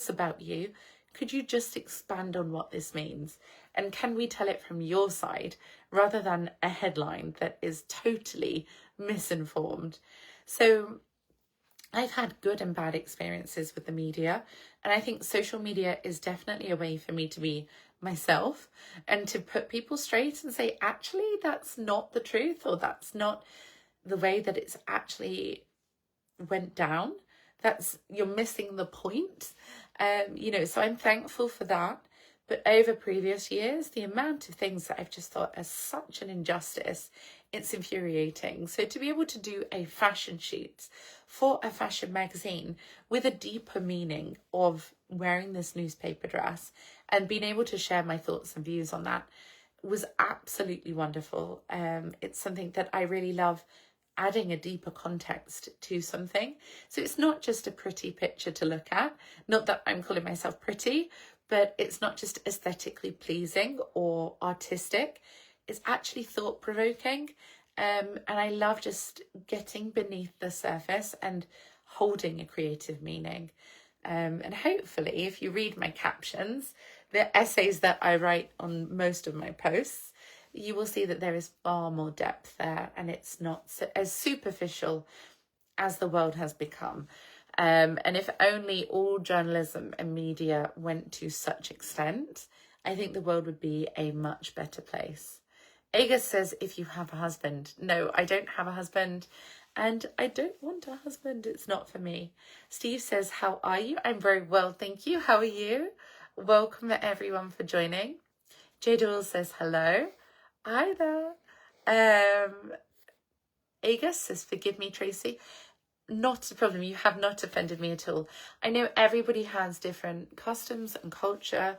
this about you. Could you just expand on what this means? And can we tell it from your side rather than a headline that is totally misinformed? So I've had good and bad experiences with the media, and I think social media is definitely a way for me to be myself and to put people straight and say, actually, that's not the truth, or that's not the way that it's actually went down. You're missing the point. So I'm thankful for that. But over previous years, the amount of things that I've just thought are such an injustice, it's infuriating. So to be able to do a fashion shoot for a fashion magazine with a deeper meaning of wearing this newspaper dress and being able to share my thoughts and views on that was absolutely wonderful. It's something that I really love, adding a deeper context to something. So it's not just a pretty picture to look at. Not that I'm calling myself pretty, but it's not just aesthetically pleasing or artistic. It's actually thought-provoking. And I love just getting beneath the surface and holding a creative meaning. And hopefully, if you read my captions, the essays that I write on most of my posts, you will see that there is far more depth there, and it's not as superficial as the world has become. And if only all journalism and media went to such extent, I think the world would be a much better place. Agus says, if you have a husband. No, I don't have a husband, and I don't want a husband. It's not for me. Steve says, how are you? I'm very well, thank you. How are you? Welcome everyone for joining. Jay Doyle says, hello. Hi there. Agus says, forgive me, Tracy. Not a problem. You have not offended me at all. I know everybody has different customs and culture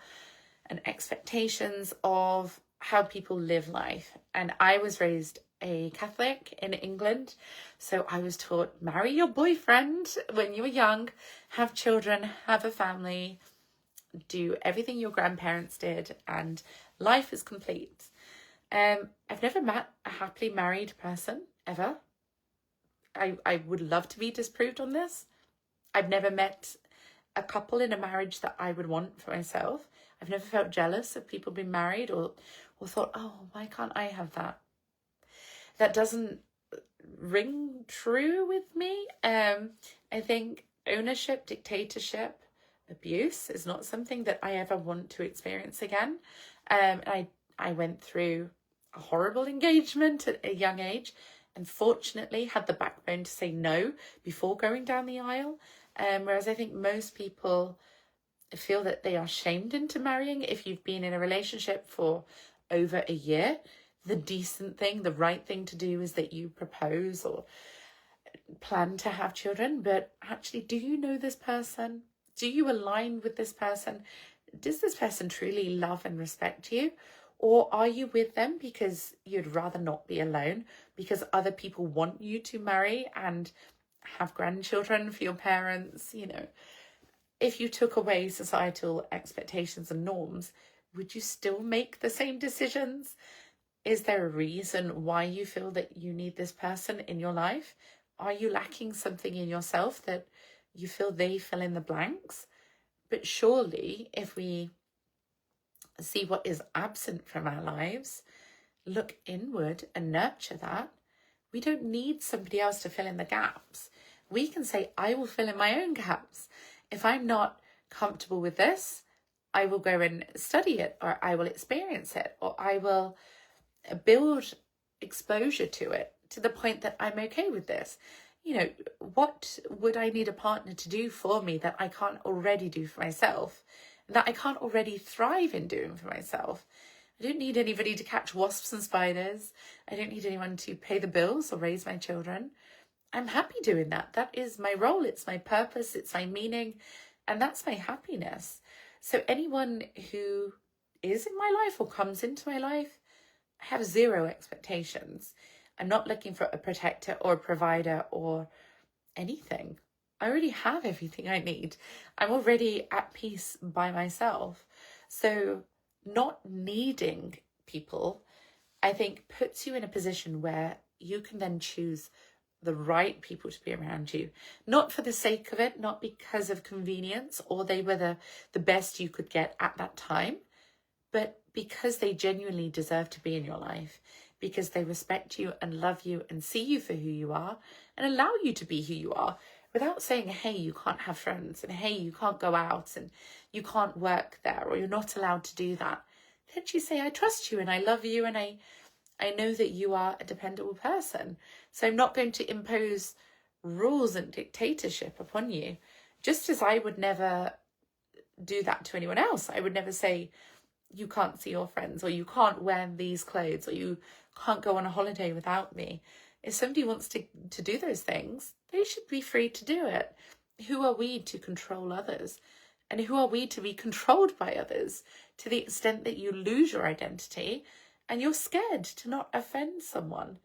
and expectations of how people live life. And I was raised a Catholic in England. So I was taught, marry your boyfriend when you were young, have children, have a family, do everything your grandparents did, and life is complete. I've never met a happily married person, ever. I would love to be disproved on this. I've never met a couple in a marriage that I would want for myself. I've never felt jealous of people being married or thought, oh, why can't I have that? That doesn't ring true with me. I think ownership, dictatorship, abuse is not something that I ever want to experience again. I went through a horrible engagement at a young age, and fortunately had the backbone to say no before going down the aisle. Whereas I think most people feel that they are shamed into marrying if you've been in a relationship for over a year. The decent thing, the right thing to do is that you propose or plan to have children. But actually, do you know this person? Do you align with this person? Does this person truly love and respect you? Or are you with them because you'd rather not be alone, because other people want you to marry and have grandchildren for your parents? If you took away societal expectations and norms, would you still make the same decisions? Is there a reason why you feel that you need this person in your life? Are you lacking something in yourself that you feel they fill in the blanks? But surely if we see what is absent from our lives, look inward and nurture that, we don't need somebody else to fill in the gaps. We can say, I will fill in my own gaps. If I'm not comfortable with this, I will go and study it, or I will experience it, or I will build exposure to it to the point that I'm okay with this. What would I need a partner to do for me that I can't already do for myself, that I can't already thrive in doing for myself? I don't need anybody to catch wasps and spiders. I don't need anyone to pay the bills or raise my children. I'm happy doing that. That is my role. It's my purpose. It's my meaning. And that's my happiness. So anyone who is in my life or comes into my life, I have zero expectations. I'm not looking for a protector or a provider or anything. I already have everything I need. I'm already at peace by myself. So not needing people, I think, puts you in a position where you can then choose the right people to be around you, not for the sake of it, not because of convenience or they were the best you could get at that time, but because they genuinely deserve to be in your life, because they respect you and love you and see you for who you are and allow you to be who you are without saying, hey, you can't have friends, and hey, you can't go out, and you can't work there, or you're not allowed to do that. Don't you say, I trust you and I love you and I know that you are a dependable person. So I'm not going to impose rules and dictatorship upon you, just as I would never do that to anyone else. I would never say, you can't see your friends, or you can't wear these clothes, or you can't go on a holiday without me. If somebody wants to do those things, they should be free to do it. Who are we to control others? And who are we to be controlled by others to the extent that you lose your identity and you're scared to not offend someone?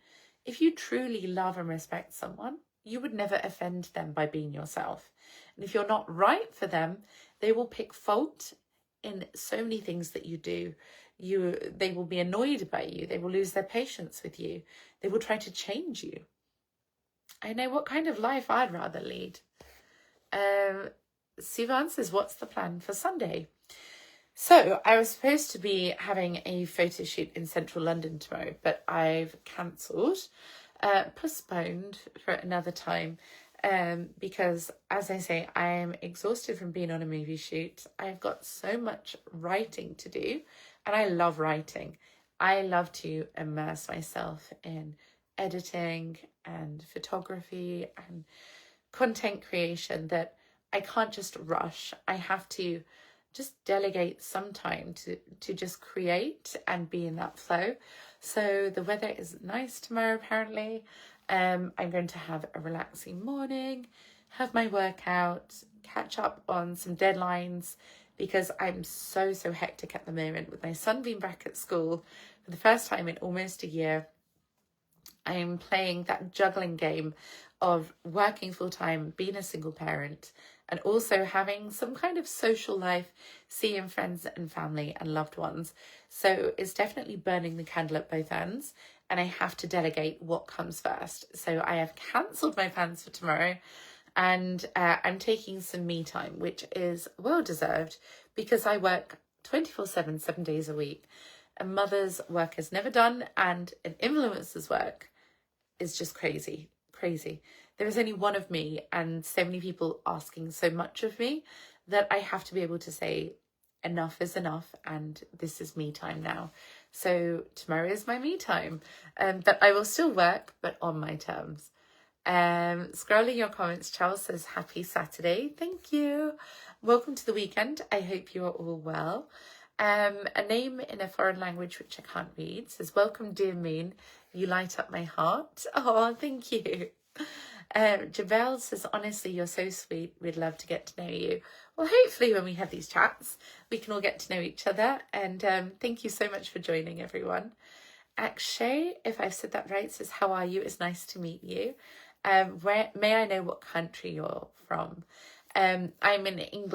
If you truly love and respect someone, you would never offend them by being yourself. And if you're not right for them, they will pick fault in so many things that you do. They will be annoyed by you. They will lose their patience with you. They will try to change you. I know what kind of life I'd rather lead. Sivan says, what's the plan for Sunday? So I was supposed to be having a photo shoot in central London tomorrow, but I've cancelled, postponed for another time. Because, as I say, I am exhausted from being on a movie shoot. I've got so much writing to do, and I love writing. I love to immerse myself in editing and photography and content creation that I can't just rush. I have to just delegate some time to just create and be in that flow. So the weather is nice tomorrow, apparently. I'm going to have a relaxing morning, have my workout, catch up on some deadlines, because I'm so hectic at the moment with my son being back at school for the first time in almost a year. I'm playing that juggling game of working full-time, being a single parent, and also having some kind of social life, seeing friends and family and loved ones. So it's definitely burning the candle at both ends, and I have to delegate what comes first. So I have cancelled my plans for tomorrow, and I'm taking some me time, which is well-deserved because I work 24/7, 7 days a week. A mother's work is never done, and an influencer's work is just crazy. There is only one of me and so many people asking so much of me that I have to be able to say enough is enough and this is me time now. So tomorrow is my me time, but I will still work, but on my terms. Scrolling your comments, Charles says happy Saturday. Thank you. Welcome to the weekend. I hope you are all well. A name in a foreign language which I can't read says, welcome dear moon, you light up my heart. Oh, thank you. Jabel says, honestly, you're so sweet. We'd love to get to know you. Well, hopefully when we have these chats, we can all get to know each other. And thank you so much for joining, everyone. Akshay, if I've said that right, says, how are you? It's nice to meet you. May I know what country you're from? I'm in England.